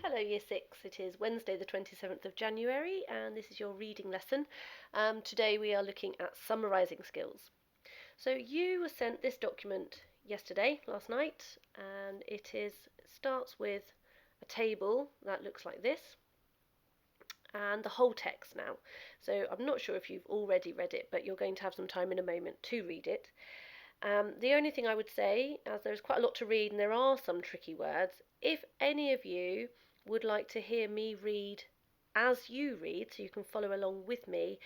Hello Year 6, it is Wednesday the 27th of January and this is your reading lesson. Today we are looking at summarising skills. So you were sent this document last night, and starts with a table that looks like this and the whole text now. So I'm not sure if you've already read it, but you're going to have some time in a moment to read it. The only thing I would say, as there's quite a lot to read and there are some tricky words, if any of you would like to hear me read as you read, so you can follow along with me,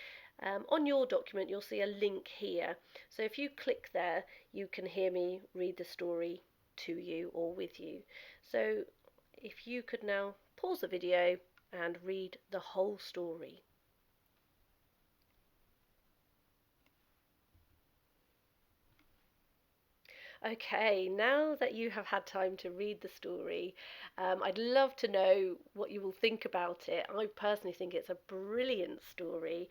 on your document you'll see a link here. So if you click there, you can hear me read the story to you or with you. So if you could now pause the video and read the whole story. Okay, now that you have had time to read the story, I'd love to know what you will think about it. I personally think it's a brilliant story,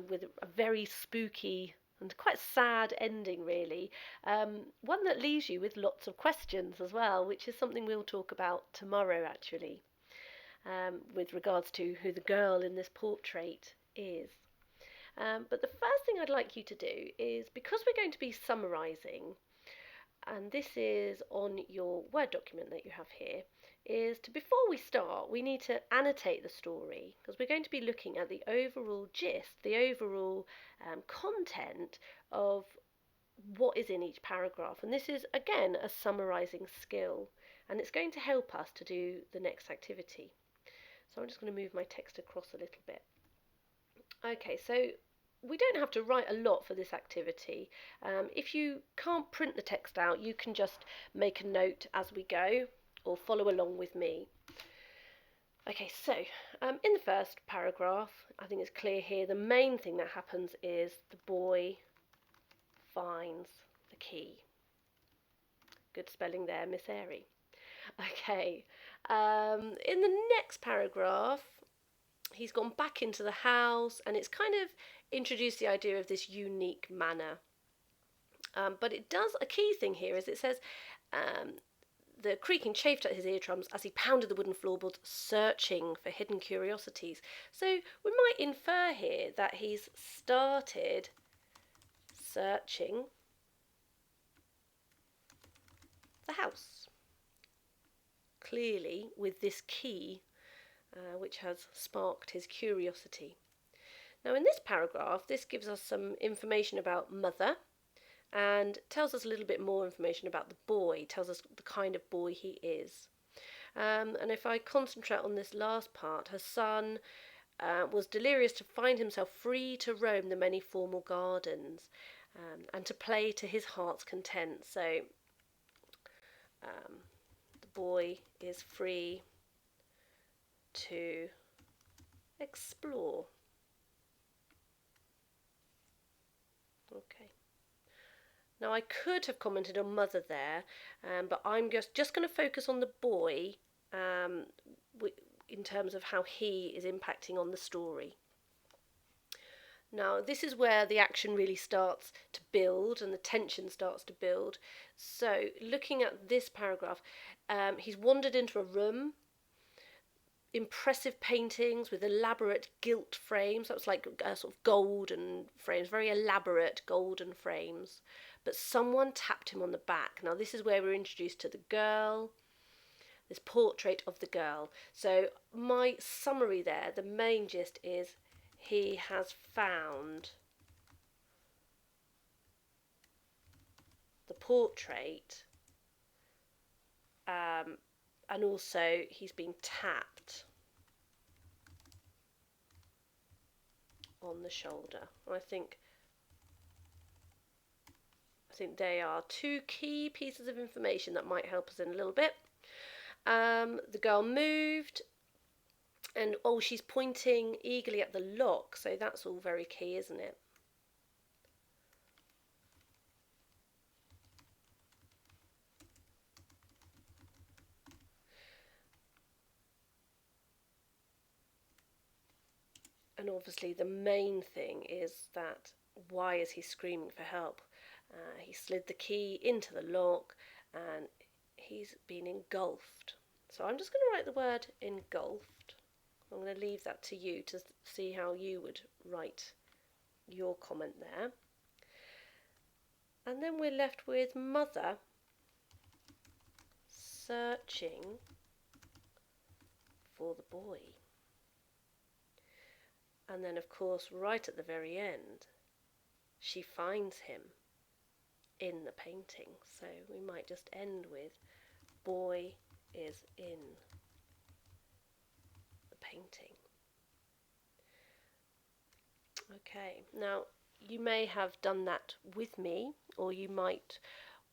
with a very spooky and quite sad ending, really. One that leaves you with lots of questions as well, which is something we'll talk about tomorrow, actually, with regards to who the girl in this portrait is. But the first thing I'd like you to do is, because we're going to be summarising, and this is on your Word document that you have here, is to, before we start, we need to annotate the story, because we're going to be looking at the overall gist, the overall content of what is in each paragraph. And this is, again, a summarising skill, and it's going to help us to do the next activity. So I'm just going to move my text across a little bit. Okay, so we don't have to write a lot for this activity. If you can't print the text out, you can just make a note as we go or follow along with me. Okay, so in the first paragraph, I think it's clear here, the main thing that happens is the boy finds the key. Good spelling there, Miss Airy. Okay, in the next paragraph, he's gone back into the house, and it's kind of introduced the idea of this unique manor. But it does, a key thing here is it says, the creaking chafed at his eardrums as he pounded the wooden floorboards, searching for hidden curiosities. So we might infer here that he's started searching the house, clearly with this key, which has sparked his curiosity. Now in this paragraph, this gives us some information about Mother, and tells us a little bit more information about the boy, tells us the kind of boy he is. And if I concentrate on this last part, her son was delirious to find himself free to roam the many formal gardens, and to play to his heart's content. So the boy is free to explore. Okay. Now I could have commented on Mother there, but I'm just going to focus on the boy, in terms of how he is impacting on the story. Now this is where the action really starts to build and the tension starts to build. So looking at this paragraph, he's wandered into a room, impressive paintings with elaborate gilt frames. That's like sort of golden frames, very elaborate golden frames. But someone tapped him on the back. Now this is where we're introduced to the girl, this portrait of the girl. So my summary there, the main gist is he has found the portrait, and also he's been tapped on the shoulder. I think they are two key pieces of information that might help us in a little bit. The girl moved, and she's pointing eagerly at the lock, so that's all very key, isn't it? And obviously the main thing is that, why is he screaming for help? He slid the key into the lock and he's been engulfed So I'm just going to write the word engulfed. I'm going to leave that to you to see how you would write your comment there. And then we're left with mother searching for the boy. And then, of course, right at the very end, she finds him in the painting. So we might just end with boy is in the painting. Okay, now you may have done that with me, or you might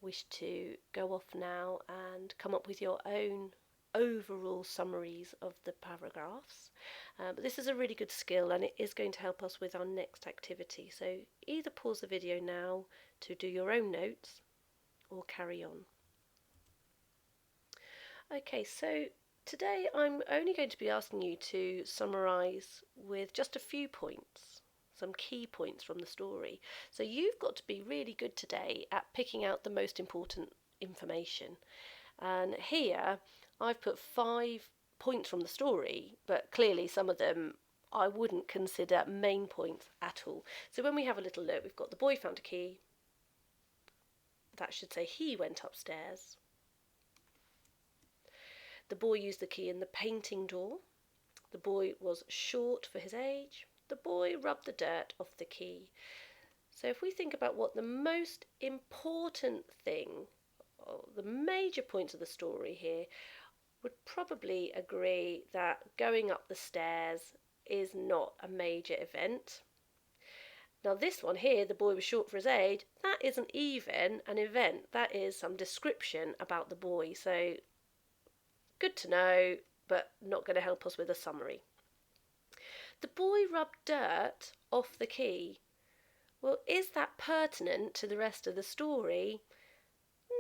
wish to go off now and come up with your own overall summaries of the paragraphs. But this is a really good skill, and it is going to help us with our next activity. So either pause the video now to do your own notes or carry on. Okay, so today I'm only going to be asking you to summarise with just a few points, some key points from the story. So you've got to be really good today at picking out the most important information. And here I've put 5 points from the story, but clearly some of them I wouldn't consider main points at all. So when we have a little look, we've got the boy found a key. That should say he went upstairs. The boy used the key in the painting door. The boy was short for his age. The boy rubbed the dirt off the key. So if we think about what the most important thing, or the major points of the story here, would probably agree that going up the stairs is not a major event. Now this one here, the boy was short for his age, that isn't even an event. That is some description about the boy. So good to know, but not going to help us with a summary. The boy rubbed dirt off the key. Well, is that pertinent to the rest of the story?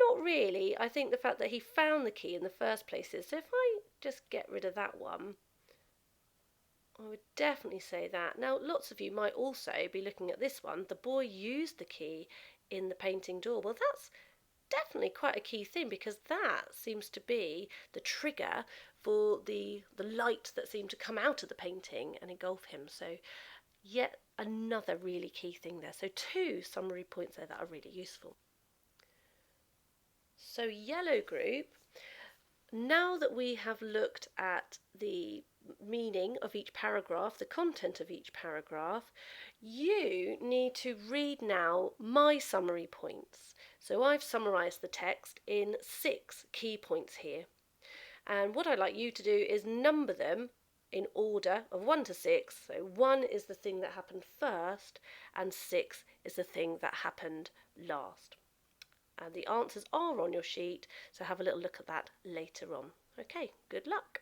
Not really. I think the fact that he found the key in the first place is. So if I just get rid of that one, I would definitely say that. Now, lots of you might also be looking at this one. The boy used the key in the painting door. Well, that's definitely quite a key thing, because that seems to be the trigger for the light that seemed to come out of the painting and engulf him. So yet another really key thing there. So 2 summary points there that are really useful. So yellow group, now that we have looked at the meaning of each paragraph, the content of each paragraph, you need to read now my summary points. So I've summarised the text in 6 key points here. And what I'd like you to do is number them in order of 1 to 6. So 1 is the thing that happened first, and 6 is the thing that happened last. And the answers are on your sheet, so have a little look at that later on. Okay, good luck.